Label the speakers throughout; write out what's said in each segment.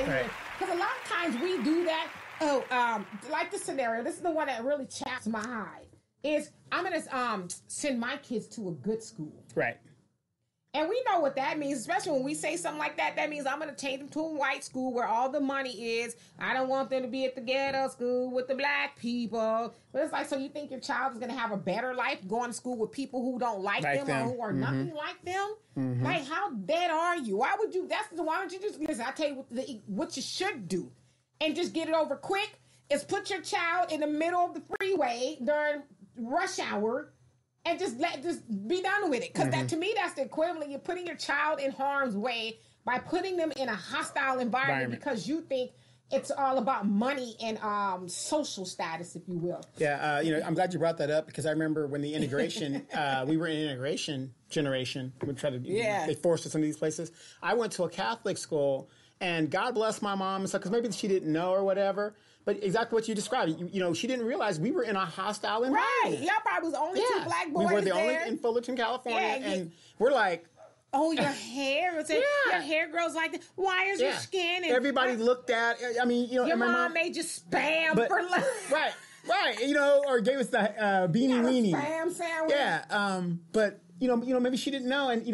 Speaker 1: Right.
Speaker 2: Because a lot of times we do that. Like the scenario, this is the one that really chaps my hide, is I'm going to send my kids to a good school.
Speaker 1: Right.
Speaker 2: And we know what that means, especially when we say something like that. That means I'm going to change them to a white school where all the money is. I don't want them to be at the ghetto school with the black people. But it's like, so you think your child is going to have a better life going to school with people who don't like them or who are nothing like them? Mm-hmm. Like, how dead are you? Why don't you just listen? I tell you what you should do, and just get it over quick. Is put your child in the middle of the freeway during rush hour. And just be done with it. Because that, to me, that's the equivalent. You're putting your child in harm's way by putting them in a hostile environment because you think it's all about money and social status, if you will.
Speaker 1: Yeah, I'm glad you brought that up because I remember when the integration, we were in integration generation. We tried to, they forced us into these places. I went to a Catholic school, and God bless my mom and stuff, because maybe she didn't know or whatever. But exactly what you described, she didn't realize we were in a hostile environment.
Speaker 2: Right, y'all probably was the only two black boys.
Speaker 1: We were the
Speaker 2: there.
Speaker 1: only in Fullerton, California, and we're like,
Speaker 2: oh, your hair. Your hair grows like that. Why is your skin? And
Speaker 1: everybody looked at. I mean,
Speaker 2: your mom made you spam for lunch.
Speaker 1: Right. Or gave us the beanie weenie
Speaker 2: spam sandwich.
Speaker 1: Yeah. But maybe she didn't know, and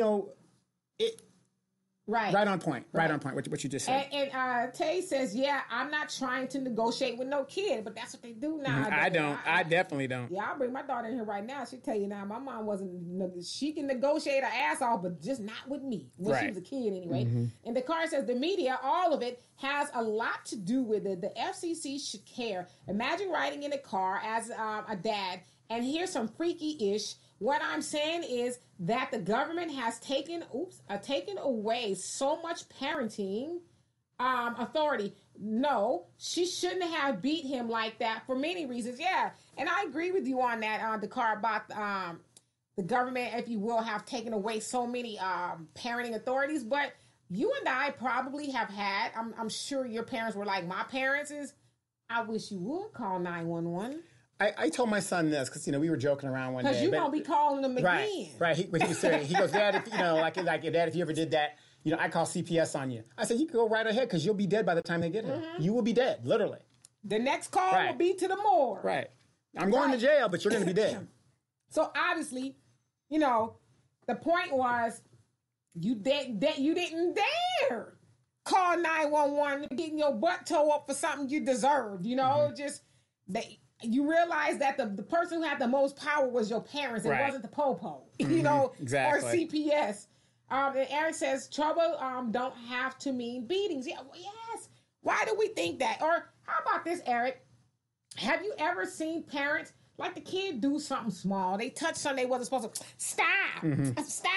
Speaker 1: it. Right on point. Right on point. What you just said.
Speaker 2: And Tay says, I'm not trying to negotiate with no kid, but that's what they do now.
Speaker 1: I don't. I definitely don't.
Speaker 2: Yeah, I'll bring my daughter in here right now. She'll tell you now, my mom wasn't, she can negotiate her ass off, but just not with me. When she was a kid anyway. Mm-hmm. And the card says the media, all of it, has a lot to do with it. The FCC should care. Imagine riding in a car as a dad and hear some freaky-ish. What I'm saying is that the government has taken away so much parenting authority. No, she shouldn't have beat him like that for many reasons. Yeah, and I agree with you on that, Dakar, about the government, if you will, have taken away so many parenting authorities. But you and I probably have had, I'm sure your parents were like my parents is, I wish you would call 911.
Speaker 1: I told my son this because we were joking around one day.
Speaker 2: Because you're gonna be calling them
Speaker 1: again, right? He was serious. He goes, Dad, if, like Dad, if you ever did that, I call CPS on you. I said, you can go right ahead because you'll be dead by the time they get here. Mm-hmm. You will be dead, literally.
Speaker 2: The next call will be to the morgue.
Speaker 1: Right. I'm going to jail, but you're going to be dead.
Speaker 2: So obviously, the point was you didn't dare call 911 getting your butt towed up for something you deserved. You realize that the person who had the most power was your parents. It wasn't the popo,
Speaker 1: exactly.
Speaker 2: or CPS. And Eric says trouble don't have to mean beatings. Yeah, well, yes. Why do we think that? Or how about this, Eric? Have you ever seen parents, like the kid do something small, they touch something they wasn't supposed to, stop, stop.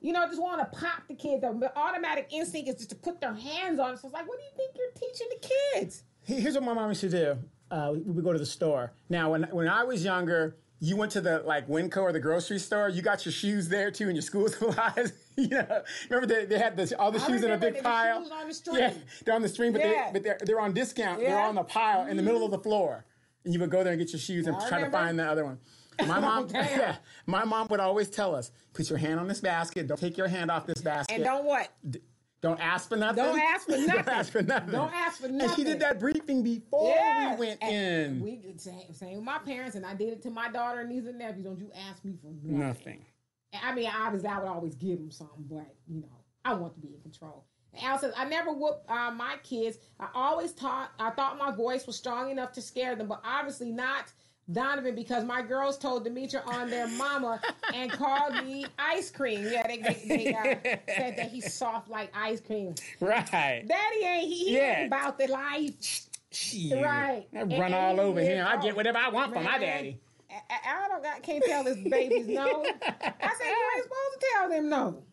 Speaker 2: Just want to pop the kid. The automatic instinct is just to put their hands on it. So it's like, what do you think you're teaching the kids?
Speaker 1: Here's what my mom used to do. We go to the store. Now, when I was younger, you went to the Winco or the grocery store. You got your shoes there too, and your school supplies. Remember they had all the shoes in a big pile.
Speaker 2: Shoes on the string.
Speaker 1: Yeah, they're on the string, but they're on discount. Yeah. They're on the pile in the middle of the floor, and you would go there and get your shoes and try to find the other one. My mom would always tell us, put your hand on this basket. Don't take your hand off this basket.
Speaker 2: And don't what?
Speaker 1: Don't ask for nothing.
Speaker 2: Don't ask for nothing.
Speaker 1: Don't ask for nothing.
Speaker 2: Don't ask for nothing.
Speaker 1: And she did that briefing before we went in.
Speaker 2: We did same with my parents, and I did it to my daughter and nieces and nephews. Don't you ask me for nothing. I mean, obviously, I would always give them something, but, I want to be in control. And Al says, I never whooped my kids. I thought my voice was strong enough to scare them, but obviously not Donovan, because my girls told Demetra on their mama and called me ice cream. Yeah, they said that he's soft like ice cream.
Speaker 1: Right.
Speaker 2: Daddy ain't about the life.
Speaker 1: Shit.
Speaker 2: Right.
Speaker 1: I run all over him. I get whatever I want from my daddy.
Speaker 2: I can't tell his babies no. I said, you ain't supposed to tell them no.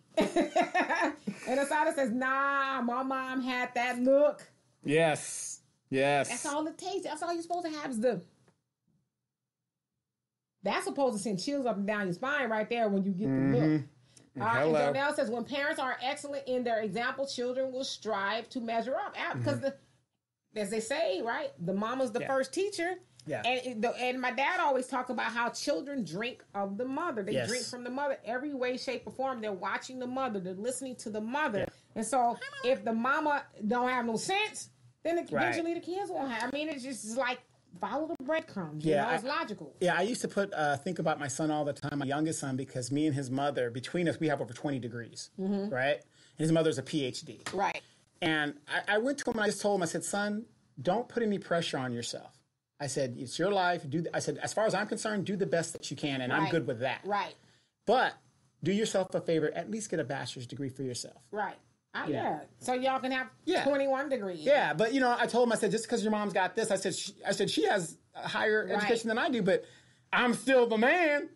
Speaker 2: And Asada says, nah, my mom had that look.
Speaker 1: Yes.
Speaker 2: That's all it takes. That's all you're supposed to have is that's supposed to send chills up and down your spine right there when you get the look. And Jonelle says, when parents are excellent in their example, children will strive to measure up. Because, as they say, right, the mama's the first teacher.
Speaker 1: Yeah.
Speaker 2: And my dad always talked about how children drink of the mother. They drink from the mother every way, shape, or form. They're watching the mother. They're listening to the mother. Yeah. And so if the mama don't have no sense, then eventually the kids won't have. I mean, it's just like follow the breadcrumbs. You know, it's logical.
Speaker 1: Yeah, I used to think about my son all the time, my youngest son, because me and his mother, between us, we have over 20 degrees, right? And his mother's a PhD.
Speaker 2: Right.
Speaker 1: And I went to him and I just told him, I said, son, don't put any pressure on yourself. I said, it's your life. I said, as far as I'm concerned, do the best that you can, and I'm good with that.
Speaker 2: Right.
Speaker 1: But do yourself a favor, at least get a bachelor's degree for yourself.
Speaker 2: Right. Yeah. So y'all can have 21 degrees.
Speaker 1: Yeah, but you know, I told him, I said, just because your mom's got this, I said she has a higher education than I do, but I'm still the man.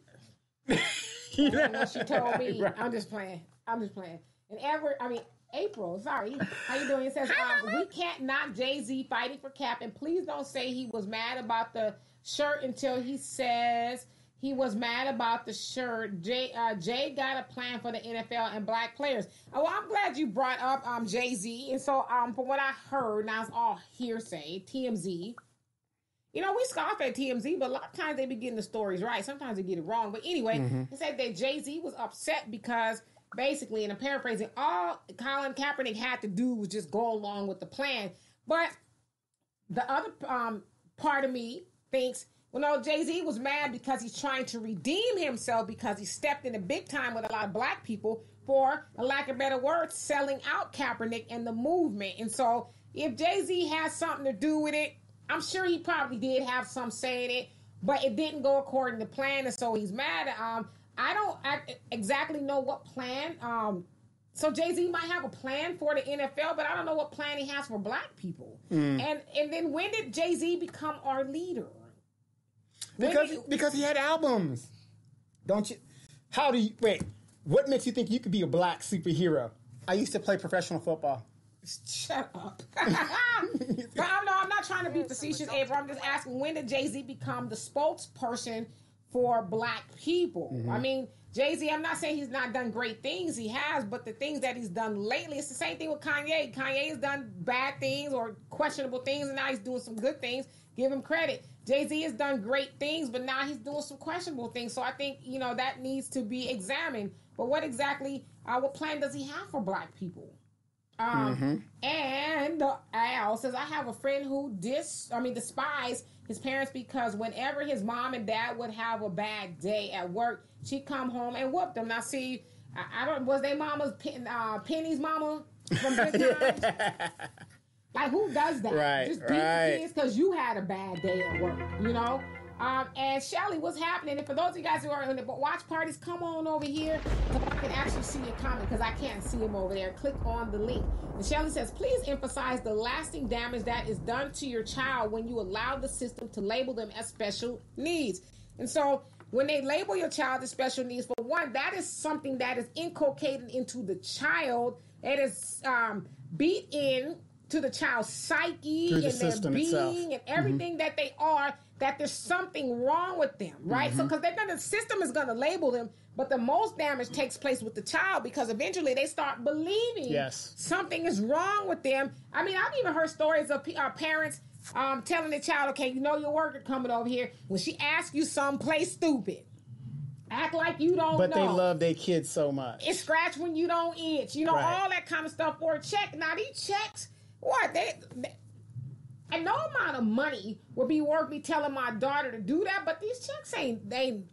Speaker 2: You know, she told me. Right. I'm just playing. And April, sorry. How you doing? It says, we can't knock Jay-Z fighting for Cap, and please don't say he was mad about the shirt until he says he was mad about the shirt. Jay got a plan for the NFL and black players. Oh, well, I'm glad you brought up Jay-Z. And so from what I heard, now it's all hearsay, TMZ. You know, we scoff at TMZ, but a lot of times they be getting the stories right. Sometimes they get it wrong. But anyway, they said that Jay-Z was upset because basically, and I'm paraphrasing, all Colin Kaepernick had to do was just go along with the plan. But the other part of me thinks, well, no, Jay-Z was mad because he's trying to redeem himself because he stepped in the big time with a lot of black people for, a lack of better words, selling out Kaepernick and the movement. And so if Jay-Z has something to do with it, I'm sure he probably did have some say in it, but it didn't go according to plan, and so he's mad. I don't exactly know what plan. So Jay-Z might have a plan for the NFL, but I don't know what plan he has for black people. And then when did Jay-Z become our leader?
Speaker 1: Because he had albums. Don't you? What makes you think you could be a black superhero? I used to play professional football.
Speaker 2: Shut up. But I'm not trying to be facetious, April. I'm just asking, when did Jay-Z become the spokesperson for black people? I mean, Jay-Z, I'm not saying he's not done great things. He has, but the things that he's done lately, it's the same thing with Kanye. Kanye has done bad things or questionable things, and now he's doing some good things. Give him credit. Jay-Z has done great things, but now he's doing some questionable things. So I think, that needs to be examined. But what exactly, what plan does he have for black people? And Al says, I have a friend who despised his parents because whenever his mom and dad would have a bad day at work, she'd come home and whoop them. Now, see, was their mama's Penny's mama from Good Times? Like, who does that?
Speaker 1: Right,
Speaker 2: just beat the kids because you had a bad day at work, And Shelly, what's happening? And for those of you guys who are in the watch parties, come on over here so I can actually see your comment because I can't see him over there. Click on the link. And Shelly says, please emphasize the lasting damage that is done to your child when you allow the system to label them as special needs. And so when they label your child as special needs, for one, that is something that is inculcated into the child. It is beat in to the child's psyche and their being itself. And everything that they are, that there's something wrong with them, right? So because the system is going to label them, but the most damage takes place with the child because eventually they start believing something is wrong with them. I mean, I've even heard stories of parents telling the child, okay, your worker coming over here. When she asks you someplace stupid, act like you don't know.
Speaker 1: But they love their kids so much.
Speaker 2: It's scratch when you don't itch. All that kind of stuff for a check. Now, these checks, and no amount of money would be worth me telling my daughter to do that, but these checks ain't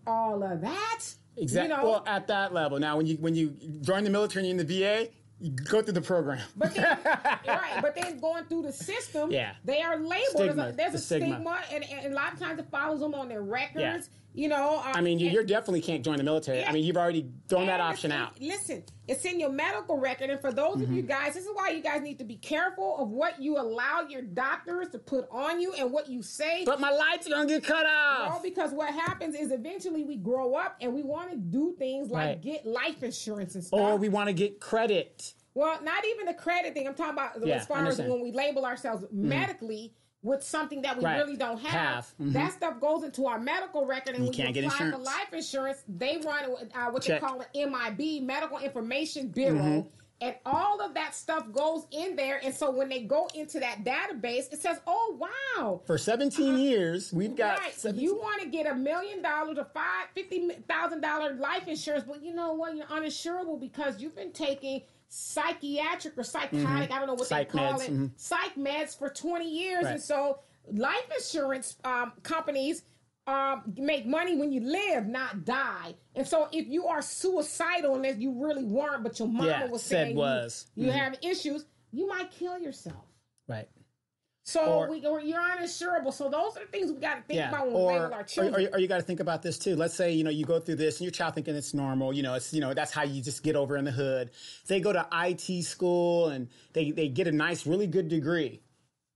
Speaker 2: all of that.
Speaker 1: Exactly. Well, at that level. Now, when you join the military and you're in the VA, you go through the program.
Speaker 2: But then, but then going through the system, they are labeled. There's a stigma, and a lot of times it follows them on their records. You
Speaker 1: definitely can't join the military. I mean, you've already thrown that option out.
Speaker 2: Listen, it's in your medical record. And for those of you guys, this is why you guys need to be careful of what you allow your doctors to put on you and what you say.
Speaker 1: But my lights are going to get cut off.
Speaker 2: No, because what happens is eventually we grow up and we want to do things like get life insurance and stuff.
Speaker 1: Or we want to get credit.
Speaker 2: Well, not even the credit thing. I'm talking about as far as when we label ourselves medically with something that we really don't have. That stuff goes into our medical record, and when you apply for life insurance, they run what they call an MIB, Medical Information Bureau, and all of that stuff goes in there. And so when they go into that database, it says, "Oh wow,
Speaker 1: for 17 years we've got."
Speaker 2: You want to get $1 million or $50,000 life insurance, but you know what? You're uninsurable because you've been taking psychiatric or psychotic, I don't know what they call it, psych meds for 20 years. Right. And so life insurance companies make money when you live, not die. And so if you are suicidal, unless you really weren't, but your mama was saying you have issues, you might kill yourself.
Speaker 1: Right.
Speaker 2: So you're uninsurable. So those are the things we got to think about when we label our children.
Speaker 1: Or you got to think about this too. Let's say, you go through this and your child thinking it's normal. It's, that's how you just get over in the hood. They go to IT school and they get a nice, really good degree.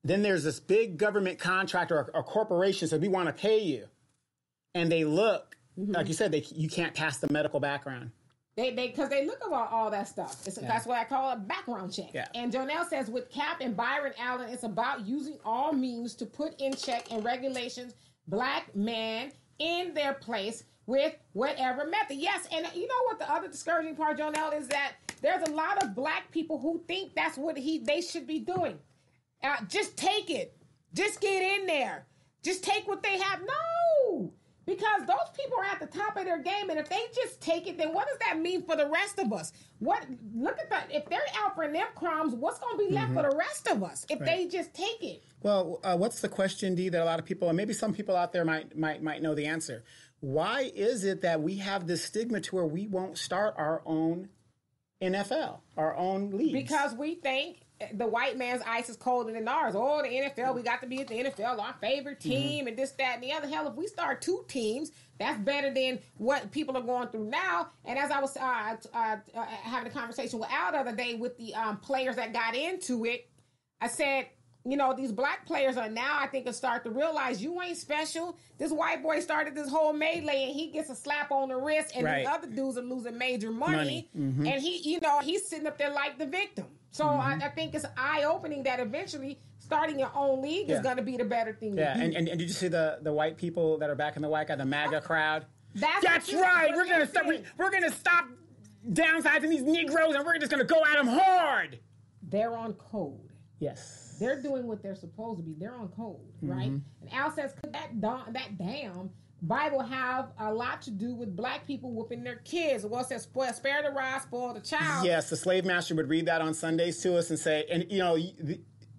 Speaker 1: Then there's this big government contractor or corporation says, we want to pay you. And they look, like you said, you can't pass the medical background.
Speaker 2: Because they look at all that stuff. That's what I call a background check. Yeah. And Jonelle says, with Cap and Byron Allen, it's about using all means to put in check and regulations black man in their place with whatever method. Yes, and you know what the other discouraging part, Jonelle, is that there's a lot of black people who think that's what they should be doing. Just take it. Just get in there. Just take what they have. No! Because those people are at the top of their game, and if they just take it, then what does that mean for the rest of us? Look at that. If they're out for them crumbs, what's going to be left for the rest of us if they just take it?
Speaker 1: Well, what's the question, D, that a lot of people, and maybe some people out there might know the answer. Why is it that we have this stigma to where we won't start our own NFL, our own leagues?
Speaker 2: Because we think the white man's ice is colder than ours. Oh, the NFL, we got to be at the NFL, our favorite team, and this, that, and the other. Hell, if we start 2 teams, that's better than what people are going through now. And as I was having a conversation with Al the other day with the players that got into it, I said, these black players are now, I think, start to realize you ain't special. This white boy started this whole melee, and he gets a slap on the wrist, and these other dudes are losing major money. And he, he's sitting up there like the victim. So I think it's eye-opening that eventually starting your own league is going to be the better thing to do.
Speaker 1: And did you see the white people that are back in the white guy, the MAGA crowd?
Speaker 2: That's right.
Speaker 1: We're gonna stop downsizing these Negroes, and we're just gonna go at them hard.
Speaker 2: They're on code.
Speaker 1: Yes.
Speaker 2: They're doing what they're supposed to be. They're on code, right? And Al says, could that damn Bible have a lot to do with black people whooping their kids? Well, it says, spare the rod, spoil the child.
Speaker 1: Yes, the slave master would read that on Sundays to us and say, and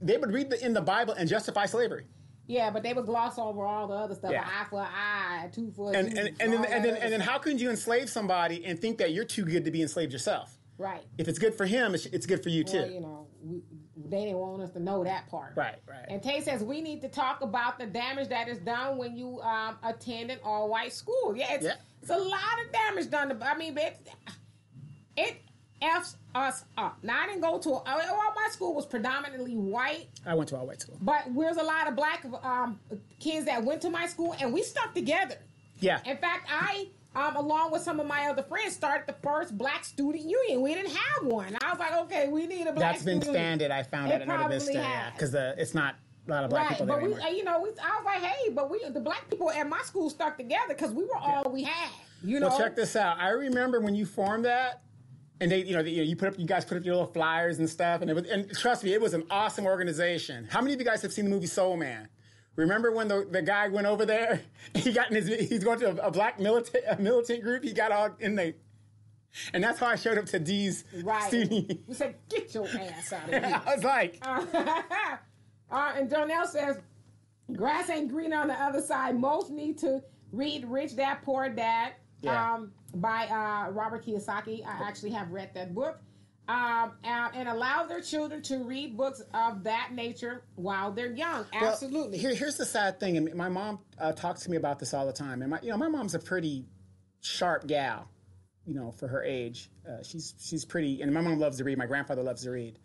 Speaker 1: they would read in the Bible and justify slavery.
Speaker 2: Yeah, but they would gloss over all the other stuff. Eye for an eye, tooth for a tooth.
Speaker 1: And then how can you enslave somebody and think that you're too good to be enslaved yourself?
Speaker 2: Right.
Speaker 1: If it's good for him, it's good for you too.
Speaker 2: Well, they didn't want us to know that part.
Speaker 1: Right.
Speaker 2: And Tay says, we need to talk about the damage that is done when you attend an all-white school. Yeah, it's a lot of damage done. It F's us up. Now, I didn't go to my school was predominantly white.
Speaker 1: I went to all-white school.
Speaker 2: But there's a lot of black kids that went to my school, and we stuck together.
Speaker 1: Yeah.
Speaker 2: In fact, I... along with some of my other friends, started the first black student union. We didn't have one. I was like, okay, we need a black student union.
Speaker 1: That's been standard. I found out at Nova Vista, because it's not a lot of black people there anymore.
Speaker 2: I was like, hey, but the black people at my school stuck together because we were all we had. Well,
Speaker 1: check this out. I remember when you formed that, and you guys put up your little flyers and stuff, and trust me, it was an awesome organization. How many of you guys have seen the movie Soul Man? Remember when the guy went over there? He's going to a black militant group. He got all in the, and that's how I showed up to D's student.
Speaker 2: We said, "Get your ass out of here!"
Speaker 1: I was like,
Speaker 2: and Jonelle says, "Grass ain't green on the other side." Most need to read "Rich Dad Poor Dad" by Robert Kiyosaki. I actually have read that book. And allow their children to read books of that nature while they're young. Absolutely.
Speaker 1: Well, here's the sad thing, and my mom talks to me about this all the time. And my mom's a pretty sharp gal, for her age. She's pretty, and my mom loves to read. My grandfather loves to read.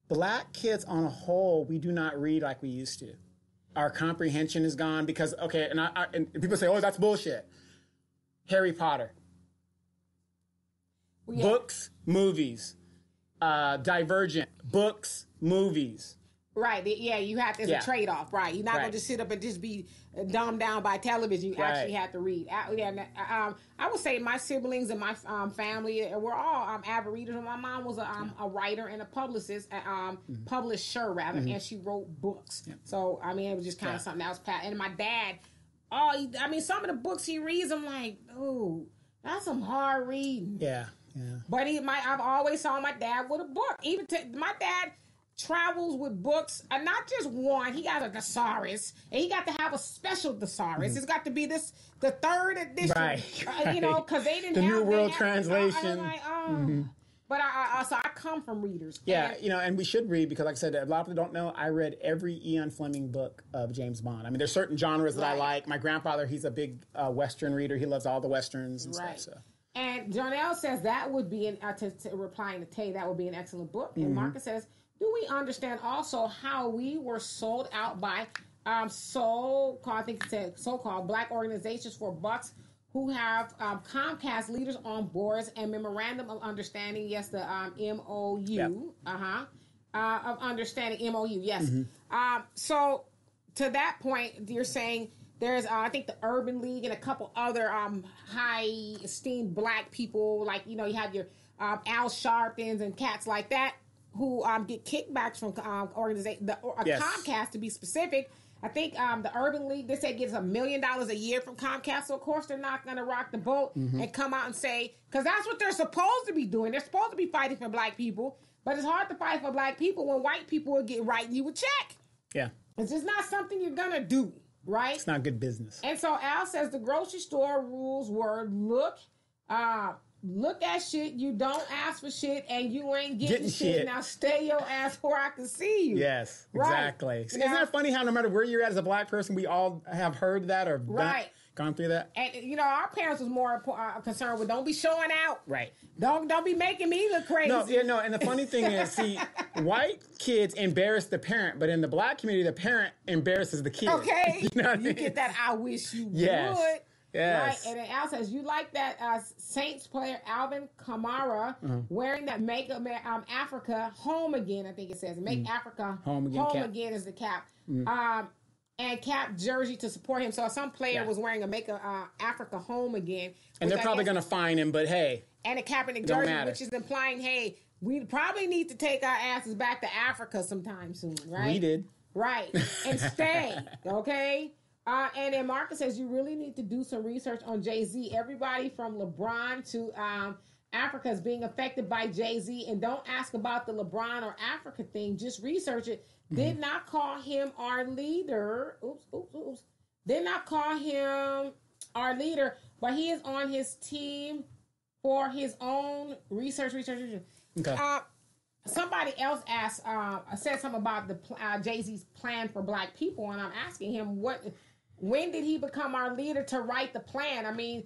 Speaker 1: Black kids, on a whole, we do not read like we used to. Our comprehension is gone because and people say, "Oh, that's bullshit." Harry Potter. Well, books, movies, Divergent, books, movies.
Speaker 2: Right. Yeah, you have to, it's a trade-off, right? You're not going to just sit up and just be dumbed down by television. You actually have to read. I would say my siblings and my family, we're all avid readers. My mom was a writer and a publicist, publisher rather, and she wrote books. Yeah. So, it was just kind of something that was passed. And my dad, some of the books he reads, I'm like, oh, that's some hard reading.
Speaker 1: Yeah.
Speaker 2: But I've always saw my dad with a book. Even my dad travels with books, and not just one. He got a thesaurus, and he got to have a special thesaurus. It's got to be the 3rd edition, right. Because they didn't
Speaker 1: the
Speaker 2: have
Speaker 1: New World Translation.
Speaker 2: But so I come from readers.
Speaker 1: Yeah, and we should read because, like I said, a lot of people don't know. I read every Ian Fleming book of James Bond. I mean, there's certain genres that I like. My grandfather, he's a big Western reader. He loves all the Westerns and stuff. So.
Speaker 2: And Jonelle says that would be, replying to Tay, that would be an excellent book. And Marcus says, do we understand also how we were sold out by so-called black organizations for bucks who have Comcast leaders on boards and memorandum of understanding? Yes, the MOU. Of understanding, MOU, yes. So to that point, you're saying there's, I think, the Urban League and a couple other high esteemed black people, like, you have your Al Sharptons and cats like that, who get kickbacks from organization, Comcast to be specific. I think the Urban League, they say, gets $1 million a year from Comcast. So, of course, they're not going to rock the boat and come out and say, because that's what they're supposed to be doing. They're supposed to be fighting for black people. But it's hard to fight for black people when white people will get writing you a check. Yeah. It's just not something you're going to do, right?
Speaker 1: It's not good business.
Speaker 2: And so Al says the grocery store rules were look at shit, you don't ask for shit, and you ain't getting shit. Now stay your ass where I can see you.
Speaker 1: Yes, exactly. Right. Isn't that funny how no matter where you're at as a black person, we all have heard that or gone through that?
Speaker 2: And, our parents was more concerned with don't be showing out.
Speaker 1: Right.
Speaker 2: Don't be making me look crazy.
Speaker 1: No, and the funny thing is, see, white kids embarrass the parent, but in the black community, the parent embarrasses the kid.
Speaker 2: Okay. You get that I wish you would.
Speaker 1: Yes.
Speaker 2: Right, and then Al says, you like that Saints player Alvin Kamara wearing that Make Africa Home Again, I think it says. Make Africa Home Again is the cap. And cap jersey to support him. So some player was wearing a Make Africa Home Again.
Speaker 1: And they're probably going to fine him, but hey.
Speaker 2: And a Kapernick jersey, which is implying, hey, we probably need to take our asses back to Africa sometime soon, right?
Speaker 1: We did.
Speaker 2: Right, and stay, okay? And then Marcus says, you really need to do some research on Jay-Z. Everybody from LeBron to Africa is being affected by Jay-Z. And don't ask about the LeBron or Africa thing. Just research it. Did not call him our leader. Oops. Did not call him our leader. But he is on his team for his own research. Okay. Somebody else said something about the Jay-Z's plan for black people. And I'm asking him, when did he become our leader to write the plan? I mean,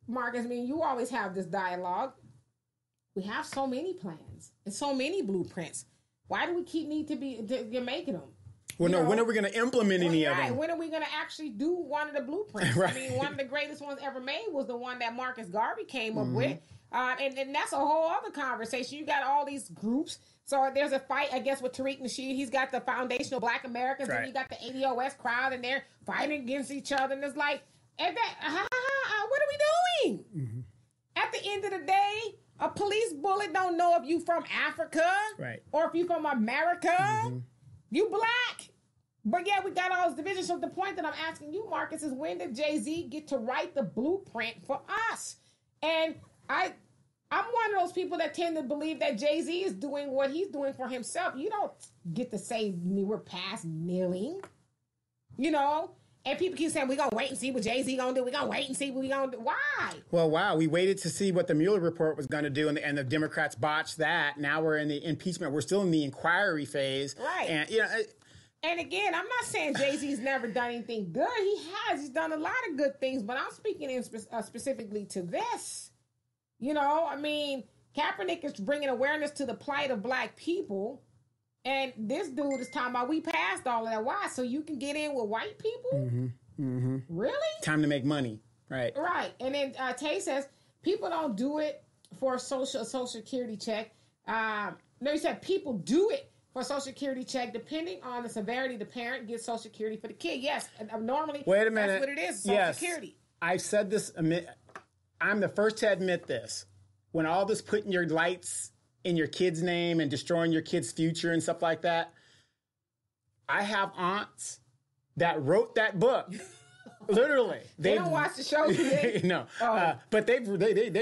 Speaker 2: Marcus, you always have this dialogue. We have so many plans and so many blueprints. Why do we need to be making them?
Speaker 1: When are we going to implement any of them?
Speaker 2: When are we going to actually do one of the blueprints? Right. I mean, one of the greatest ones ever made was the one that Marcus Garvey came up with. And that's a whole other conversation. You got all these groups. So there's a fight, I guess, with Tariq Nasheed. He's got the Foundational Black Americans, and you got the ADOS crowd, and they're fighting against each other. And it's like, what are we doing? At the end of the day, a police bullet don't know if you from Africa or if you from America. You black. But yeah, we got all those divisions. So the point that I'm asking you, Marcus, is when did Jay-Z get to write the blueprint for us? And I'm one of those people that tend to believe that Jay-Z is doing what he's doing for himself. You don't get to say we're past kneeling, And people keep saying, we're going to wait and see what Jay-Z going to do. We're going to wait and see what we're going to do. Why?
Speaker 1: Well, wow. We waited to see what the Mueller report was going to do, and the Democrats botched that. Now we're in the impeachment. We're still in the inquiry phase.
Speaker 2: Right.
Speaker 1: And,
Speaker 2: and again, I'm not saying Jay-Z's never done anything good. He has. He's done a lot of good things, but I'm speaking specifically to this. Kaepernick is bringing awareness to the plight of black people. And this dude is talking about we passed all of that. Why? So you can get in with white people? Really?
Speaker 1: Time to make money. Right.
Speaker 2: Right. And then Tay says people don't do it for a social security check. No, he said people do it for a social security check. Depending on the severity, the parent gets social security for the kid. Yes. Normally,
Speaker 1: wait a minute.
Speaker 2: That's what it is, social security.
Speaker 1: I've said this. I'm the first to admit this. When all this putting your lights in your kid's name and destroying your kid's future and stuff like that, I have aunts that wrote that book Literally,
Speaker 2: they don't watch the show today.
Speaker 1: No, but they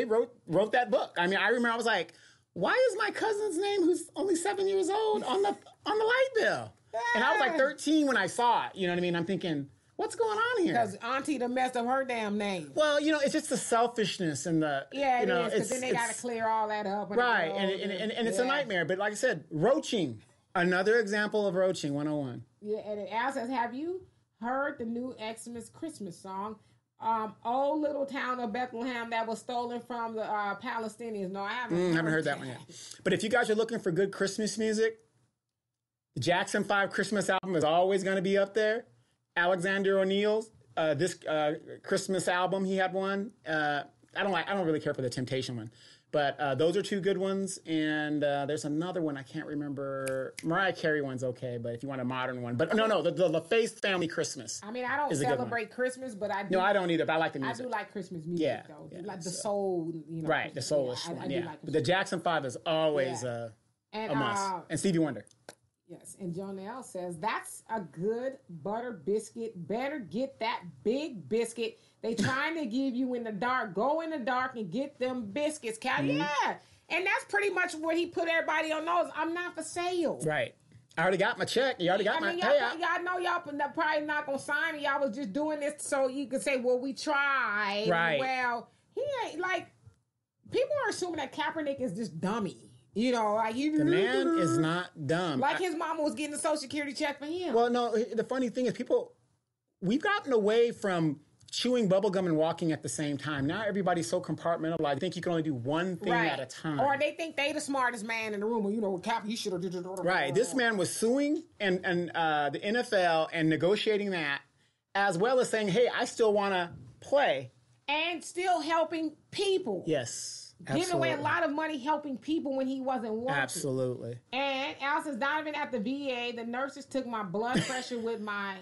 Speaker 1: wrote that book. I mean, I remember I was like, why is my cousin's name, who's only 7 years old, on the light bill? Yeah. And I was like 13 when I saw it. You know what I mean? I'm thinking, what's going on here?
Speaker 2: Because Auntie done messed up her damn name.
Speaker 1: Well, it's just the selfishness and the
Speaker 2: it is, because then they got to clear all that up.
Speaker 1: Right, and it's a nightmare. But like I said, roaching, another example of roaching 101.
Speaker 2: Yeah, and it asks us, have you heard the new Xmas Christmas song? Old Little Town of Bethlehem that was stolen from the Palestinians. No, I haven't
Speaker 1: heard that one yet. But if you guys are looking for good Christmas music, the Jackson 5 Christmas album is always going to be up there. Alexander O'Neal's this Christmas album, he had one. I don't really care for the Temptation one, but those are two good ones. And there's another one I can't remember. Mariah Carey one's okay, but if you want a modern one, but no, the LaFace Family Christmas.
Speaker 2: I mean, I don't celebrate Christmas, but I do.
Speaker 1: No, I don't either. But I like the music.
Speaker 2: I do like Christmas music, though. Like the soul,
Speaker 1: right? The soulish one. I do like but the Jackson 5 is always a must. And Stevie Wonder.
Speaker 2: Yes, and Jonelle says, that's a good butter biscuit. Better get that big biscuit they trying to give you in the dark. Go in the dark and get them biscuits, Cal. Mm-hmm. Yeah, and that's pretty much what he put everybody on notice. I'm not for sale.
Speaker 1: Right. I already got my check. You already got my payout.
Speaker 2: Y'all know y'all probably not going to sign me. Y'all was just doing this so you could say, well, we tried.
Speaker 1: Right.
Speaker 2: Well, he ain't like, people are assuming that Kaepernick is just dummy. Like
Speaker 1: the man is not dumb.
Speaker 2: Like his mama was getting a Social Security check for him.
Speaker 1: Well, no, the funny thing is we've gotten away from chewing bubblegum and walking at the same time. Now everybody's so compartmentalized. I think you can only do one thing at a time.
Speaker 2: Or they think they the smartest man in the room. Cap, he should have.
Speaker 1: Right. This man was suing and the NFL and negotiating that, as well as saying, hey, I still want to play.
Speaker 2: And still helping people.
Speaker 1: Yes.
Speaker 2: Giving away a lot of money helping people when he wasn't working.
Speaker 1: Absolutely.
Speaker 2: And Al says, Donovan, at the VA, the nurses took my blood pressure with my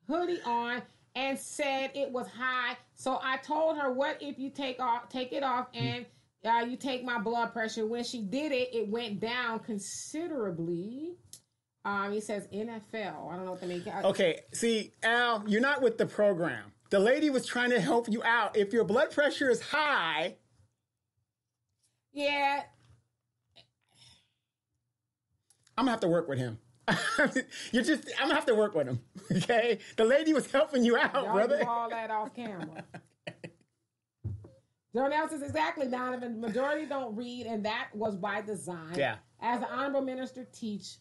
Speaker 2: hoodie on and said it was high. So I told her, what if you take it off and you take my blood pressure? When she did it, it went down considerably. He says NFL. I don't know what they mean.
Speaker 1: Okay, see, Al, you're not with the program. The lady was trying to help you out. If your blood pressure is high...
Speaker 2: Yeah.
Speaker 1: I'm going to have to work with him. I'm going to have to work with him. Okay? The lady was helping you out, brother.
Speaker 2: Do all that off camera. Jonelle says, exactly, Donovan. The majority don't read, and that was by design.
Speaker 1: Yeah.
Speaker 2: As the Honorable Minister teach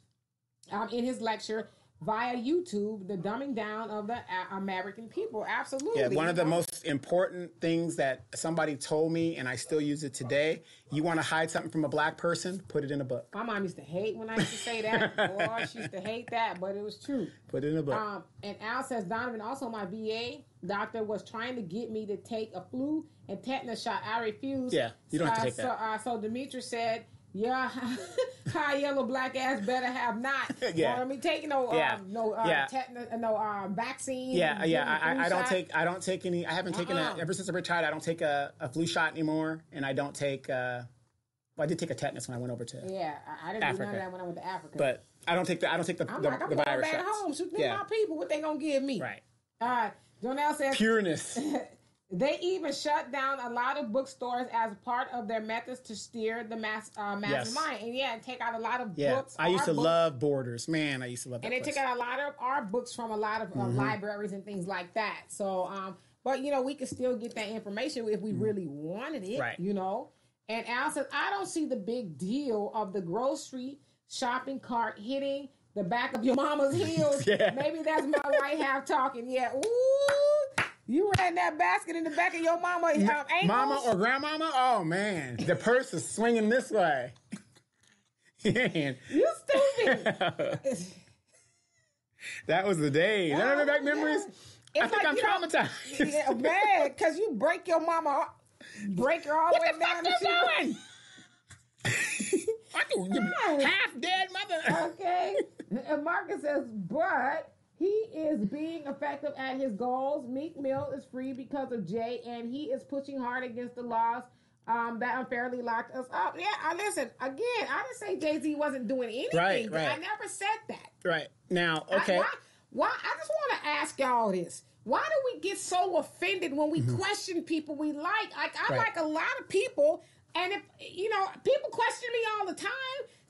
Speaker 2: in his lecture via YouTube, the dumbing down of the American people. Absolutely.
Speaker 1: Yeah, one of the most important things that somebody told me, and I still use it today, you want to hide something from a black person, put it in a book.
Speaker 2: My mom used to hate when I used to say that. Boy, she used to hate that, but it was true.
Speaker 1: Put it in a book.
Speaker 2: And Al says, Donovan, also my VA doctor was trying to get me to take a flu and tetanus shot. I refused.
Speaker 1: Yeah, you don't have to take that.
Speaker 2: So Demetrius said, yeah, high yellow black ass better have not.
Speaker 1: Yeah.
Speaker 2: I mean, taking tetanus, vaccine.
Speaker 1: I don't take any. I haven't taken ever since I retired. I don't take a flu shot anymore, and I don't take. Well, I did take a tetanus when I went over to.
Speaker 2: Yeah, I didn't do none of that when I went to Africa.
Speaker 1: But I don't take the.
Speaker 2: I'm going
Speaker 1: virus
Speaker 2: back
Speaker 1: shots.
Speaker 2: home. So my people, what they gonna give me?
Speaker 1: Right.
Speaker 2: Jonelle says
Speaker 1: pureness.
Speaker 2: They even shut down a lot of bookstores as part of their methods to steer the mass mind. And take out a lot of books.
Speaker 1: I used to love Borders. Man, I used to love that.
Speaker 2: And they took out a lot of our books from a lot of libraries and things like that. So, but we could still get that information if we really wanted it,
Speaker 1: right.
Speaker 2: And Al says, I don't see the big deal of the grocery shopping cart hitting the back of your mama's heels.
Speaker 1: Yeah.
Speaker 2: Maybe that's my white half talking. Yeah. Ooh. You ran that basket in the back of your mama's ankles?
Speaker 1: Mama or grandmama? Oh, man. The purse is swinging this way. Man.
Speaker 2: You stupid.
Speaker 1: That was the day. None of the back memories? I think I'm traumatized.
Speaker 2: Yeah, man, because you break your mama, break her all the way down.
Speaker 1: What the fuck you doing? Half dead mother.
Speaker 2: Okay. And Marcus says, but... he is being effective at his goals. Meek Mill is free because of Jay, and he is pushing hard against the laws that unfairly locked us up. Yeah, listen, again, I didn't say Jay-Z wasn't doing anything. Right. I never said that.
Speaker 1: Right. Now, okay.
Speaker 2: Why? I just want to ask y'all this. why do we get so offended when we question people we like? I like a lot of people, and if people question me all the time,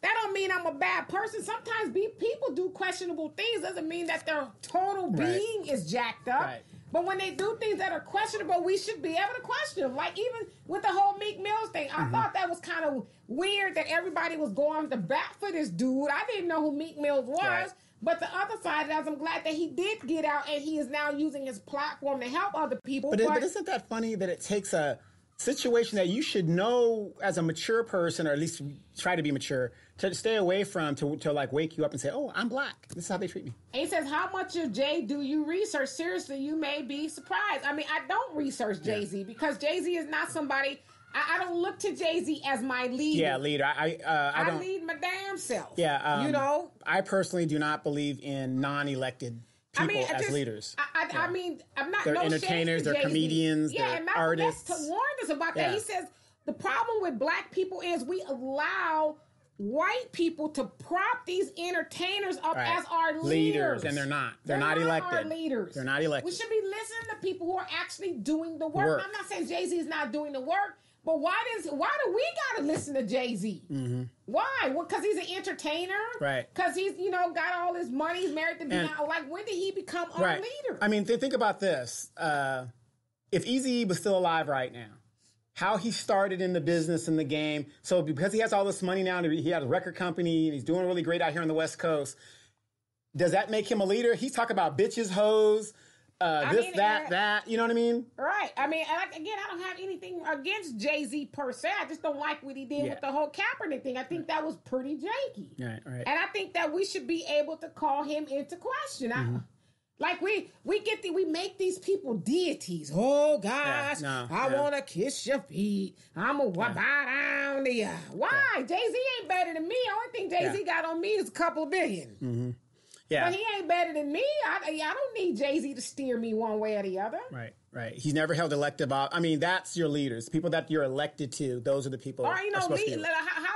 Speaker 2: that don't mean I'm a bad person. Sometimes people do questionable things. Doesn't mean that their total being is jacked up. Right. But when they do things that are questionable, we should be able to question them. Like even with the whole Meek Mills thing, I thought that was kind of weird that everybody was going to bat for this dude. I didn't know who Meek Mills was. Right. But the other side of it, I'm glad that he did get out and he is now using his platform to help other people.
Speaker 1: But isn't that funny that it takes a situation that you should know as a mature person, or at least try to be mature, to stay away from, to like wake you up and say, oh, I'm black. This is how they treat me.
Speaker 2: And he says, how much of Jay do you research? Seriously, you may be surprised. I mean, I don't research Jay-Z because Jay-Z is not somebody... I don't look to Jay-Z as my leader.
Speaker 1: Yeah, leader. I don't
Speaker 2: lead my damn self.
Speaker 1: Yeah. I personally do not believe in non-elected people as leaders.
Speaker 2: I mean, I'm not.
Speaker 1: They're entertainers. They're comedians. They're artists.
Speaker 2: To warn us about that. He says the problem with black people is we allow white people to prop these entertainers up as our leaders,
Speaker 1: and they're not. They're not elected.
Speaker 2: Our leaders.
Speaker 1: They're not elected.
Speaker 2: We should be listening to people who are actually doing the work. I'm not saying Jay-Z is not doing the work. But why do we gotta listen to Jay-Z? Mm-hmm. Why? Well, because he's an entertainer,
Speaker 1: right?
Speaker 2: Because he's got all his money. He's married to Beyonce. Like, when did he become our leader?
Speaker 1: I mean, think about this: if Eazy was still alive right now, how he started in the business and the game. So because he has all this money now, and he has a record company, and he's doing really great out here on the West Coast, does that make him a leader? He's talking about bitches, hoes. That, you know what I mean?
Speaker 2: Right. I mean, again, I don't have anything against Jay-Z per se. I just don't like what he did with the whole Kaepernick thing. I think that was pretty janky.
Speaker 1: Right.
Speaker 2: And I think that we should be able to call him into question. Like we make these people deities. Oh gosh, I want to kiss your feet. I'm gonna bow down to you. Why? Jay-Z ain't better than me. Only thing Jay-Z got on me is a couple of billion. Mm-hmm. Yeah. But he ain't better than me. I don't need Jay-Z to steer me one way or the other.
Speaker 1: Right. He's never held elective office. I mean, that's your leaders. People that you're elected to, those are the people.
Speaker 2: Or, how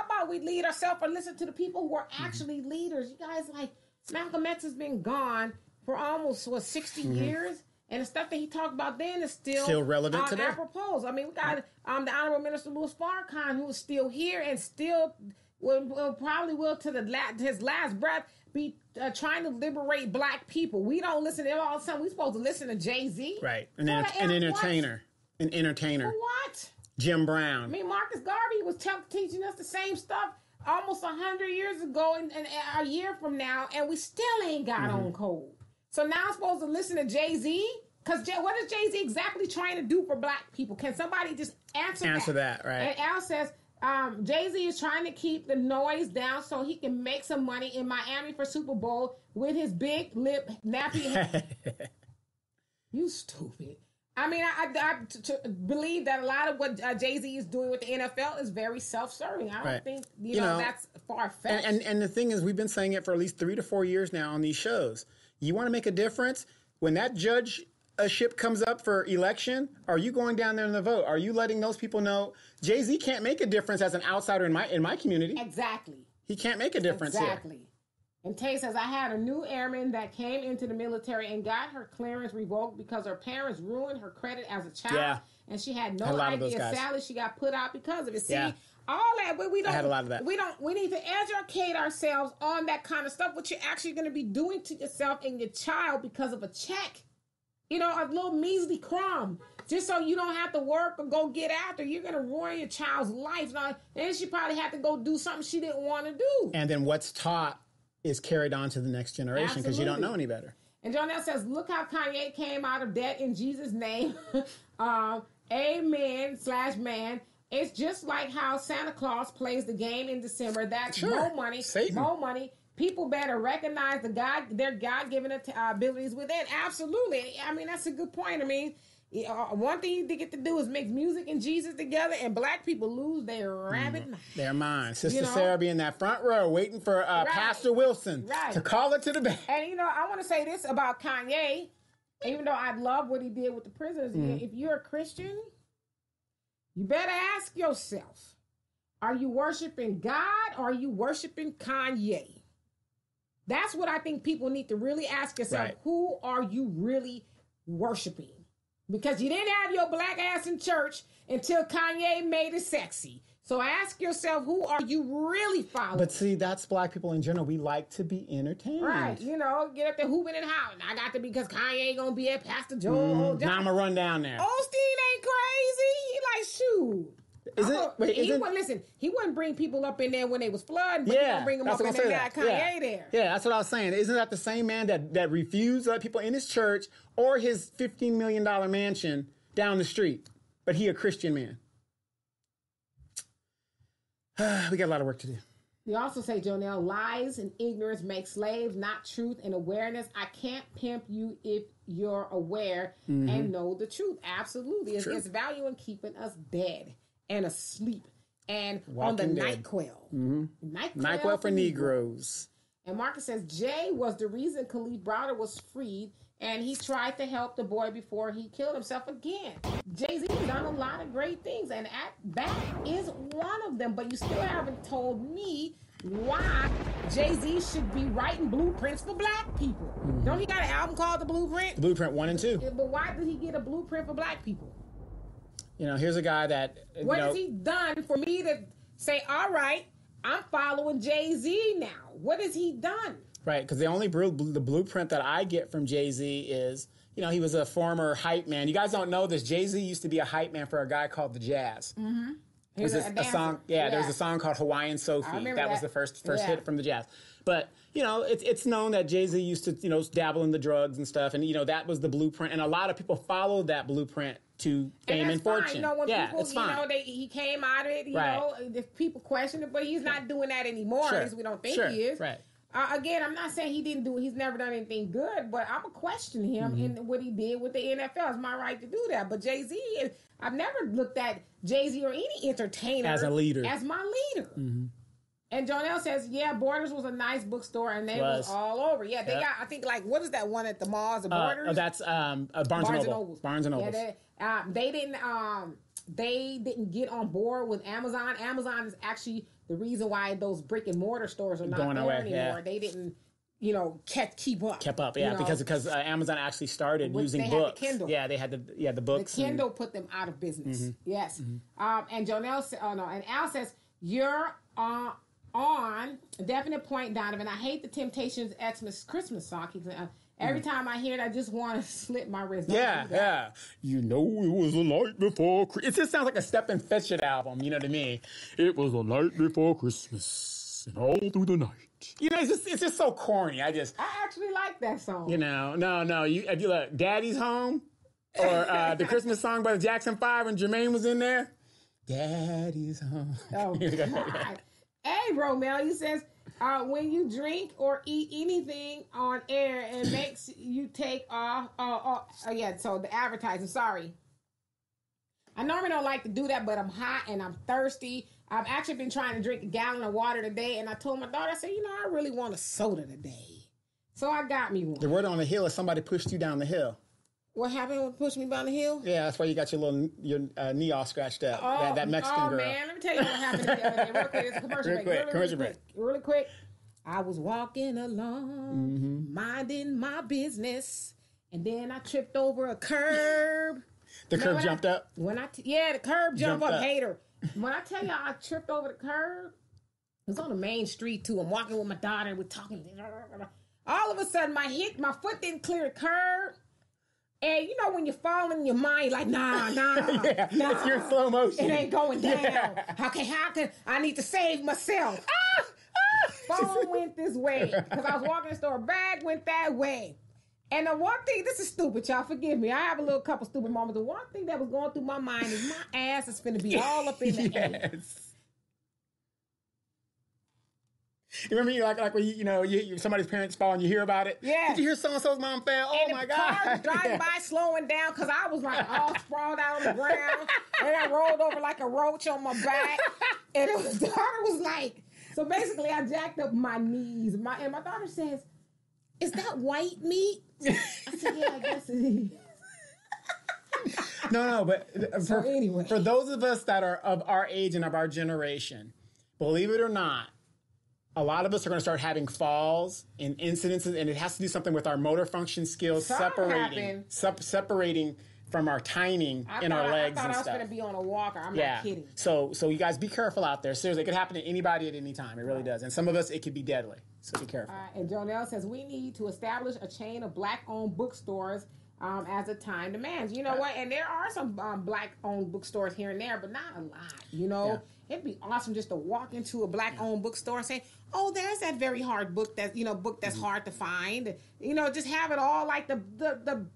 Speaker 2: about we lead ourselves or listen to the people who are actually leaders? You guys, like, Malcolm X has been gone for almost, 60 years? And the stuff that he talked about then is still
Speaker 1: relevant today.
Speaker 2: Apropos. I mean, we got the Honorable Minister Louis Farrakhan, who is still here and still will to his last breath be trying to liberate black people. We don't listen to him all the time. We're supposed to listen to Jay-Z.
Speaker 1: Right. An entertainer. What? An entertainer.
Speaker 2: For what?
Speaker 1: Jim Brown.
Speaker 2: I mean, Marcus Garvey was teaching us the same stuff almost 100 years ago and a year from now, and we still ain't got on code. So now I'm supposed to listen to Jay-Z? Because what is Jay-Z exactly trying to do for black people? Can somebody just answer that? Right. And Al says, Jay-Z is trying to keep the noise down so he can make some money in Miami for Super Bowl with his big lip nappy head. You stupid. I mean, I believe that a lot of what Jay-Z is doing with the NFL is very self-serving. I don't think, that's far-fetched.
Speaker 1: And the thing is, we've been saying it for at least 3 to 4 years now on these shows. You want to make a difference? When that judgeship comes up for election, are you going down there in the vote? Are you letting those people know Jay-Z can't make a difference as an outsider in my community?
Speaker 2: Exactly.
Speaker 1: He can't make a difference here.
Speaker 2: And Tay says, I had a new airman that came into the military and got her clearance revoked because her parents ruined her credit as a child. And she had no idea salary. She got put out because of it. See, all that, but we don't. I had a lot of that. We need to educate ourselves on that kind of stuff. What you're actually going to be doing to yourself and your child because of a check. A little measly crumb. Just so you don't have to work or go get after. You're going to ruin your child's life. Now, and she probably had to go do something she didn't want to do.
Speaker 1: And then what's taught is carried on to the next generation because you don't know any better.
Speaker 2: And Jonelle says, look how Kanye came out of debt in Jesus' name. Amen/man. It's just like how Santa Claus plays the game in December. That's more money. Satan. More money. People better recognize their God-given abilities within. Absolutely. I mean, that's a good point. I mean, one thing you get to do is mix music and Jesus together, and black people lose their rabbit mind.
Speaker 1: Their mind. Sister Sarah be in that front row waiting for Pastor Wilson to call her to the back.
Speaker 2: And, I want to say this about Kanye, even though I love what he did with the prisoners. If you're a Christian, you better ask yourself, are you worshiping God or are you worshiping Kanye? That's what I think people need to really ask yourself. Right. Who are you really worshiping. Because you didn't have your black ass in church until Kanye made it sexy. So ask yourself, who are you really following?
Speaker 1: But see, that's black people in general. We like to be entertained.
Speaker 2: Right. You know, get up there hooping and hollering. I got to because Kanye ain't going to be at Pastor Joel.
Speaker 1: Now I'm going to run down there.
Speaker 2: Osteen ain't crazy. He like, shoot. He wouldn't bring people up in there when they was flooding, but he don't bring them up in there now Kanye there.
Speaker 1: Yeah, that's what I was saying. Isn't that the same man that refused to let people in his church or his $15 million mansion down the street? But he a Christian man. We got a lot of work to do.
Speaker 2: You also say, Jonelle, lies and ignorance make slaves, not truth and awareness. I can't pimp you if you're aware and know the truth. Absolutely. It's value in keeping us dead and asleep and Walking on the NyQuil.
Speaker 1: NyQuil for Negroes.
Speaker 2: And Marcus says, Jay was the reason Khalif Browder was freed, and he tried to help the boy before he killed himself again. Jay-Z has done a lot of great things, and that is one of them. But you still haven't told me why Jay-Z should be writing blueprints for black people. Don't he got an album called The Blueprint?
Speaker 1: The Blueprint 1 and 2.
Speaker 2: But why did he get a blueprint for black people?
Speaker 1: You know, here's a guy that...
Speaker 2: What has he done for me to say, all right, I'm following Jay-Z now? What has he done?
Speaker 1: Right, because the only the blueprint that I get from Jay-Z is, you know, he was a former hype man. You guys don't know this. Jay-Z used to be a hype man for a guy called The Jazz. There's a song, there's a song called Hawaiian Sophie. That was the first hit from The Jazz. But, you know, it's known that Jay-Z used to, you know, dabble in the drugs and stuff. And, you know, that was the blueprint. And a lot of people followed that blueprint to fame and fortune.
Speaker 2: You know, when people, you know, he came out of it, you know, if people question it, but he's not doing that anymore, as we don't think he is.
Speaker 1: Right.
Speaker 2: Again, I'm not saying he didn't do it. He's never done anything good, but I'm going to question him in what he did with the NFL. It's my right to do that. But Jay-Z, I've never looked at Jay-Z or any entertainer
Speaker 1: as a leader,
Speaker 2: as my leader. And Jonelle says, yeah, Borders was a nice bookstore, and they was all over. Yeah, they got, I think, like, what is that one at the malls, the Borders?
Speaker 1: That's Barnes and Noble. Barnes and Noble.
Speaker 2: Yeah, they didn't get on board with Amazon. Amazon is actually the reason why those brick and mortar stores are not going there anymore. Yeah. They didn't, you know, keep up.
Speaker 1: Kept up, yeah, because Amazon actually started using books.
Speaker 2: The Kindle.
Speaker 1: Yeah, they had the books.
Speaker 2: The Kindle put them out of business. Yes. And Jonelle said, and Al says, you're on a definite point, Donovan. I hate the Temptations Xmas Christmas song. Every time I hear it, I just want to slit my wrist.
Speaker 1: Yeah. You know, it was a night before Christmas. It just sounds like a Step and Fetch It album, you know what I mean? It was a night before Christmas, and all through the night. You know, it's just so corny. I
Speaker 2: actually like that song.
Speaker 1: You know, no. If you look, Daddy's Home, or the Christmas song by the Jackson 5 when Jermaine was in there. Daddy's Home.
Speaker 2: Oh, God. Hey, Romel, he says, when you drink or eat anything on air, it makes you take off. So the advertising, sorry. I normally don't like to do that, but I'm hot and I'm thirsty. I've actually been trying to drink a gallon of water today, and I told my daughter, I said, you know, I really want a soda today. So I got me one.
Speaker 1: The word on the hill is somebody pushed you down the hill.
Speaker 2: What happened when pushed me down the hill?
Speaker 1: Yeah, that's why you got your knee all scratched up. That Mexican girl. Oh, man,
Speaker 2: let me tell you what happened the other day. Real quick, it's a commercial break. Really quick. I was walking along, minding my business, and then I tripped over a curb.
Speaker 1: The curb jumped up?
Speaker 2: The curb jumped up. Hater. When I tell y'all I tripped over the curb, it was on the main street, too. I'm walking with my daughter. We're talking. All of a sudden, my foot didn't clear the curb. And you know when you're falling in your mind, you're like, nah.
Speaker 1: It's your slow motion.
Speaker 2: It ain't going down. Yeah. How can I need to save myself? Phone went this way. Because I was walking the store, bag went that way. And the one thing, this is stupid, y'all, forgive me. I have a little couple stupid moments. The one thing that was going through my mind is my ass is finna be all up in the air.
Speaker 1: You remember, like when you somebody's parents fall and you hear about it?
Speaker 2: Yeah.
Speaker 1: Did you hear so-and-so's mom fell? Oh, my God.
Speaker 2: And the car was driving by, slowing down, because I was like all sprawled out on the ground. And I rolled over like a roach on my back. And the daughter was like, so basically I jacked up my knees. And my daughter says, is that white meat? I said, yeah, I guess it is.
Speaker 1: No, but anyway. For those of us that are of our age and of our generation, believe it or not, a lot of us are going to start having falls and incidences, and it has to do something with our motor function skills separating from our timing in our legs and stuff.
Speaker 2: I thought I was going to be on a walker. I'm not kidding.
Speaker 1: So you guys be careful out there. Seriously, it could happen to anybody at any time. It really does. And some of us, it could be deadly. So be careful.
Speaker 2: And Jonelle says, we need to establish a chain of Black-owned bookstores as the time demands. You know what? And there are some Black-owned bookstores here and there, but not a lot. You know, it'd be awesome just to walk into a Black-owned bookstore and say, "Oh, there's that very hard book that's hard to find." You know, just have it all like the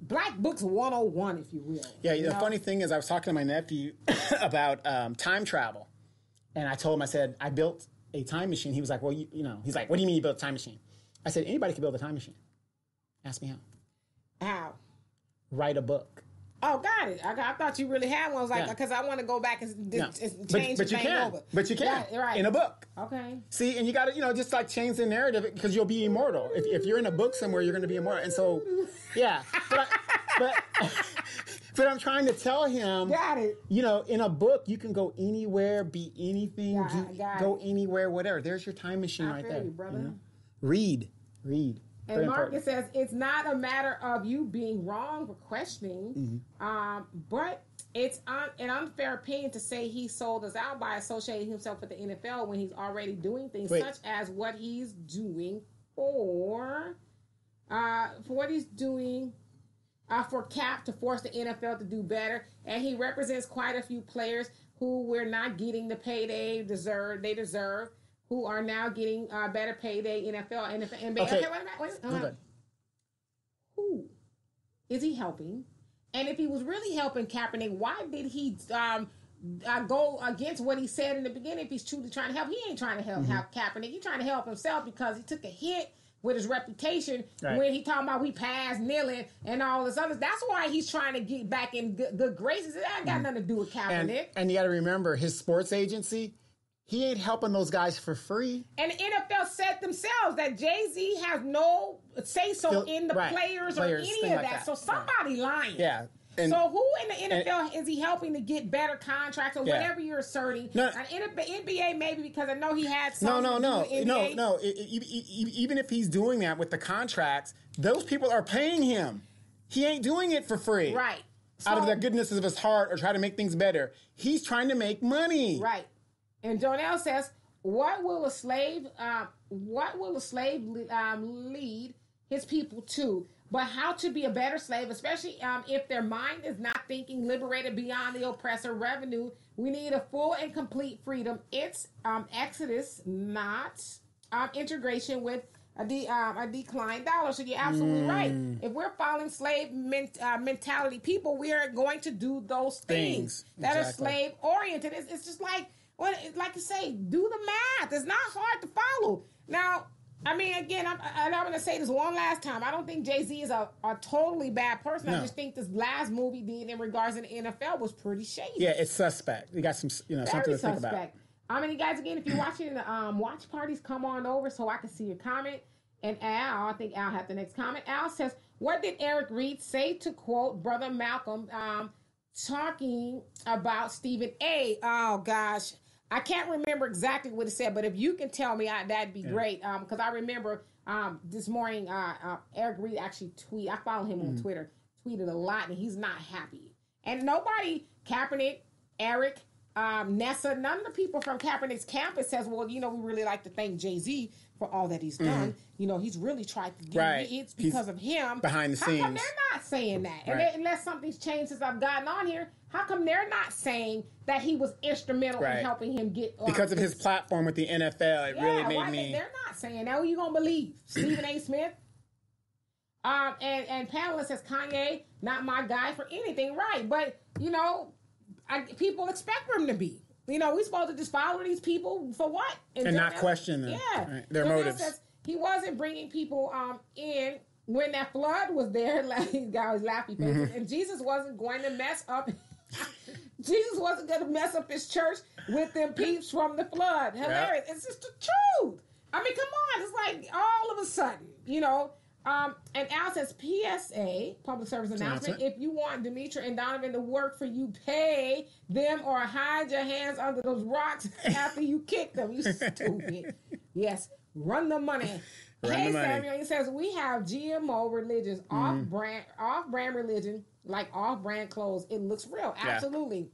Speaker 2: Black Books 101, if you will.
Speaker 1: Yeah, the funny thing is, I was talking to my nephew about time travel, and I told him, I said, I built a time machine. He was like, well, he's like, what do you mean you built a time machine? I said, anybody can build a time machine. Ask me how.
Speaker 2: How?
Speaker 1: Write a book.
Speaker 2: Oh, got it. I thought you really had one. I was like, because I want to go back and change the thing over.
Speaker 1: But you can. Yeah, right. In a book.
Speaker 2: Okay.
Speaker 1: See, and you got to, just like change the narrative because you'll be immortal. If you're in a book somewhere, you're going to be immortal. And so, yeah. But I'm trying to tell him.
Speaker 2: Got it.
Speaker 1: In a book, you can go anywhere, be anything, go anywhere, whatever. There's your time machine right there.
Speaker 2: You, brother.
Speaker 1: Read.
Speaker 2: And Marcus says, it's not a matter of you being wrong for questioning, but it's an unfair opinion to say he sold us out by associating himself with the NFL when he's already doing things such as what he's doing for what he's doing for Cap to force the NFL to do better. And he represents quite a few players who we're not getting the pay they deserve. Who are now getting better payday NFL and NBA. Okay, wait. Who is he helping? And if he was really helping Kaepernick, why did he go against what he said in the beginning? If he's truly trying to help, he ain't trying to help Kaepernick. He's trying to help himself because he took a hit with his reputation when he talking about we passed kneeling and all this other. That's why he's trying to get back in good graces. That ain't got nothing to do with Kaepernick.
Speaker 1: And you got to remember, his sports agency, he ain't helping those guys for free.
Speaker 2: And the NFL said themselves that Jay-Z has no say-so in the players or any of that. So somebody lying.
Speaker 1: Yeah.
Speaker 2: And, so who in the NFL is he helping to get better contracts or whatever you're asserting? No, NBA maybe because I know he had some. No.
Speaker 1: Even if he's doing that with the contracts, those people are paying him. He ain't doing it for free.
Speaker 2: Right.
Speaker 1: Out of the goodness of his heart or try to make things better. He's trying to make money.
Speaker 2: Right. And Jonelle says, what will a slave lead his people to? But how to be a better slave, especially if their mind is not thinking liberated beyond the oppressor revenue. We need a full and complete freedom. It's exodus, not integration with a declined dollar. So you're absolutely right. If we're following slave mentality people, we are going to do those things that are slave oriented. It's just like you say, do the math. It's not hard to follow. Now, I mean, again, I'm going to say this one last time. I don't think Jay-Z is a totally bad person. No. I just think this last movie did in regards to the NFL was pretty shady.
Speaker 1: Yeah, it's suspect. You got some, something to think about.
Speaker 2: I mean, you guys, again, if you're watching the watch parties, come on over so I can see your comment. And Al, I think Al had the next comment. Al says, what did Eric Reed say to quote Brother Malcolm talking about Stephen A? Oh, gosh. I can't remember exactly what it said, but if you can tell me, that'd be great. Because I remember this morning, Eric Reed actually I follow him on Twitter, tweeted a lot, and he's not happy. And nobody, Kaepernick, Eric, Nessa, none of the people from Kaepernick's campus says, well, we really like to thank Jay-Z for all that he's done. He's really tried to do it. It's because of him.
Speaker 1: Behind the scenes.
Speaker 2: How come they're not saying that? And unless something's changed since I've gotten on here, how come they're not saying that he was instrumental in helping him get...
Speaker 1: because of his platform with the NFL, it really made me...
Speaker 2: They're not saying that. Who you going to believe? Stephen A. Smith? And Pamela says, Kanye, not my guy for anything. Right, but, people expect him to be. We're supposed to just follow these people for what?
Speaker 1: And not question them.
Speaker 2: Yeah.
Speaker 1: Their motives.
Speaker 2: Says he wasn't bringing people in when that flood was there. These guys laughing faces. And Jesus wasn't going to mess up... Jesus wasn't going to mess up his church with them peeps from the flood. Hilarious. It's just the truth. I mean, come on. It's like all of a sudden, And Al says, PSA, public service announcement. If you want Demetra and Donovan to work for you, pay them or hide your hands under those rocks after you kick them. You stupid. Yes, run the money. Hey, Samuel, he says, we have GMO religions, off-brand religion, like off-brand clothes. It looks real. Absolutely.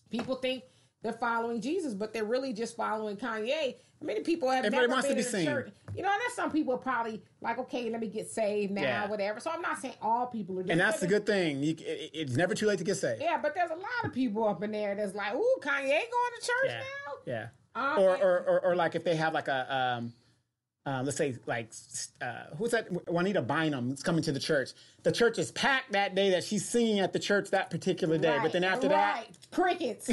Speaker 2: People think they're following Jesus, but they're really just following Kanye. I mean, people have never been in a church. You know, there's some people probably like, okay, let me get saved now, whatever. So I'm not saying all people are doing.
Speaker 1: And that's the good thing. It's never too late to get saved.
Speaker 2: Yeah, but there's a lot of people up in there that's like, ooh, Kanye going to church now?
Speaker 1: Yeah. Or like if they have like a... let's say, like, who's that? Juanita Bynum is coming to the church. The church is packed that day that she's singing at the church that particular day. But then after that...
Speaker 2: Crickets.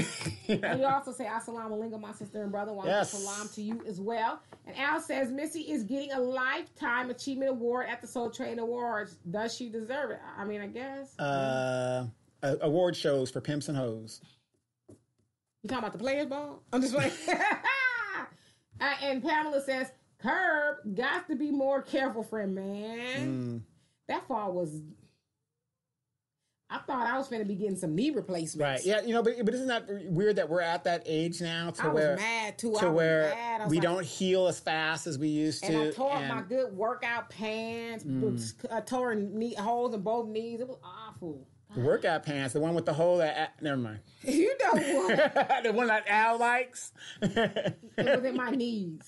Speaker 2: And you also say, Assalamu alaikum, my sister and brother. Salam to you as well. And Al says, Missy is getting a Lifetime Achievement Award at the Soul Train Awards. Does she deserve it? I mean, I guess.
Speaker 1: Award shows for pimps and hoes.
Speaker 2: You talking about the Players Ball? I'm just like... and Pamela says... Herb, got to be more careful, friend, man. That fall was... I thought I was going to be getting some knee replacements.
Speaker 1: Right, yeah, you know, but isn't that weird that we're at that age now to where...
Speaker 2: I was mad, too.
Speaker 1: We don't heal as fast as we used to.
Speaker 2: And I tore up my good workout pants. I tore holes in both knees. It was awful.
Speaker 1: The workout pants, the one with the hole that... Never mind.
Speaker 2: You know what?
Speaker 1: The one that Al likes.
Speaker 2: It was in my knees.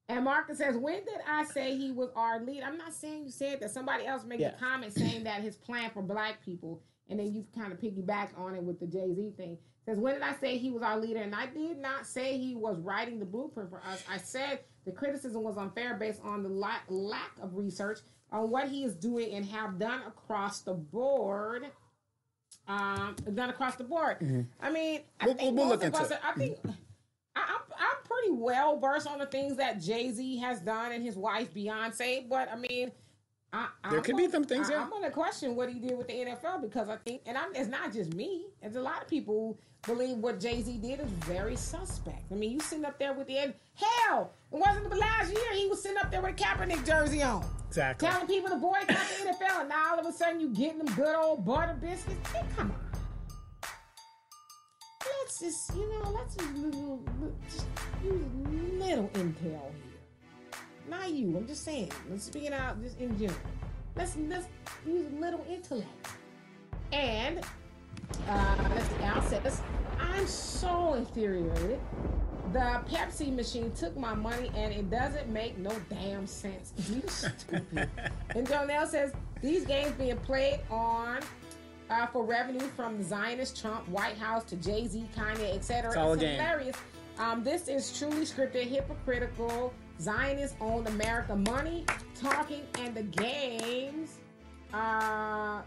Speaker 2: And Marcus says, when did I say he was our leader? I'm not saying you said that. Somebody else made a comment saying that his plan for black people, and then you kind of piggybacked on it with the Jay-Z thing. Says, when did I say he was our leader? And I did not say he was writing the blueprint for us. I said the criticism was unfair based on the lack of research on what he is doing and have done across the board. I mean, I think
Speaker 1: we'll look into it.
Speaker 2: I'm pretty well versed on the things that Jay-Z has done and his wife Beyonce, but I mean,
Speaker 1: there could be some things.
Speaker 2: I'm going to question what he did with the NFL because I think, and it's not just me. There's a lot of people who believe what Jay-Z did is very suspect. I mean, you sitting up there with hell, it wasn't the last year he was sitting up there with a Kaepernick jersey on.
Speaker 1: Exactly.
Speaker 2: Telling people to boycott the NFL, and now all of a sudden you getting them good old butter biscuits. Hey, come on. Let's just use a little intel here. Not you, I'm just saying. Let's speaking out just in general. Let's use a little intellect. And let's see, Al says, I'm so infuriated. The Pepsi machine took my money and it doesn't make no damn sense. You stupid. And Jonelle says, these games being played on for revenue from the Zionist Trump, White House to Jay-Z, Kanye, etc. It's hilarious. This is truly scripted, hypocritical, Zionist-owned America money, talking, and the games. Are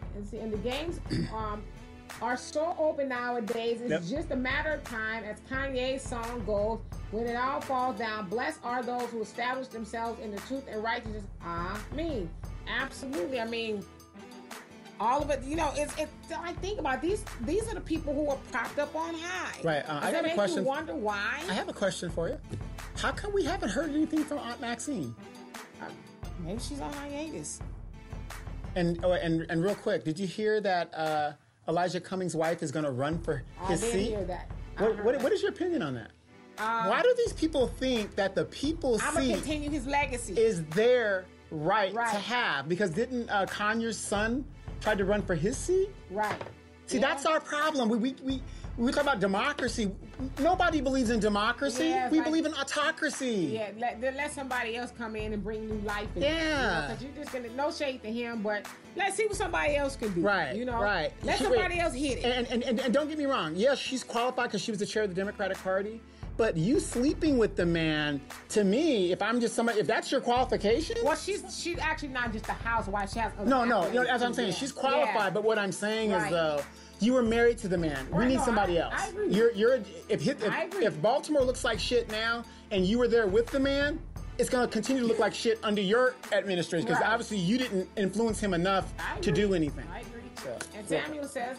Speaker 2: so open nowadays. It's just a matter of time, as Kanye's song goes, when it all falls down. Blessed are those who establish themselves in the truth and righteousness. Amen. Absolutely. I mean, all of it, you know, it's I think about these are the people who are propped up on high.
Speaker 1: Right. I have a question.
Speaker 2: You wonder why?
Speaker 1: I have a question for you. How come we haven't heard anything from Aunt Maxine?
Speaker 2: Maybe she's on hiatus.
Speaker 1: And real quick, did you hear that Elijah Cummings' wife is going to run for his seat?
Speaker 2: I did hear that.
Speaker 1: What is your opinion on that? Why do these people think that the people's seat
Speaker 2: going to continue his legacy
Speaker 1: is their right to have? Because didn't Conyers' son try to run for his seat?
Speaker 2: Right.
Speaker 1: See, that's our problem. We talk about democracy. Nobody believes in democracy. Yeah, we believe in autocracy.
Speaker 2: Yeah, let somebody else come in and bring new life in.
Speaker 1: Yeah.
Speaker 2: Because you're just going to, no shade to him, but let's see what somebody else can do.
Speaker 1: Right,
Speaker 2: you know?
Speaker 1: right.
Speaker 2: Let somebody else hit it.
Speaker 1: And don't get me wrong. Yes, she's qualified because she was the chair of the Democratic Party. But you sleeping with the man, to me, if I'm just somebody, if that's your qualification.
Speaker 2: Well, she's actually not just a housewife. She has
Speaker 1: no. As I'm saying, she's qualified. Yeah. But what I'm saying is, though, you were married to the man. We need somebody else.
Speaker 2: I agree.
Speaker 1: If Baltimore looks like shit now, and you were there with the man, it's going to continue to look like shit under your administration because obviously you didn't influence him enough to do anything.
Speaker 2: I agree. So, and Samuel says,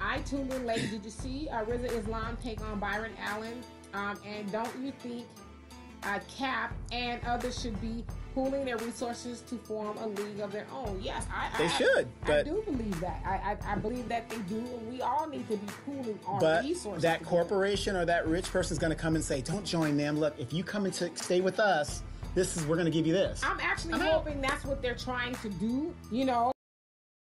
Speaker 2: I tuned in late. Did you see Rizza Islam take on Byron Allen? And don't you think cap, and others should be pooling their resources to form a league of their own. Yes,
Speaker 1: they should.
Speaker 2: I do believe that. I believe that they do, and we all need to be pooling our resources.
Speaker 1: But that corporation or that rich person is going to come and say, "Don't join them. Look, if you come and stay with us, we're going to give you this."
Speaker 2: I'm actually hoping that's what they're trying to do. You know,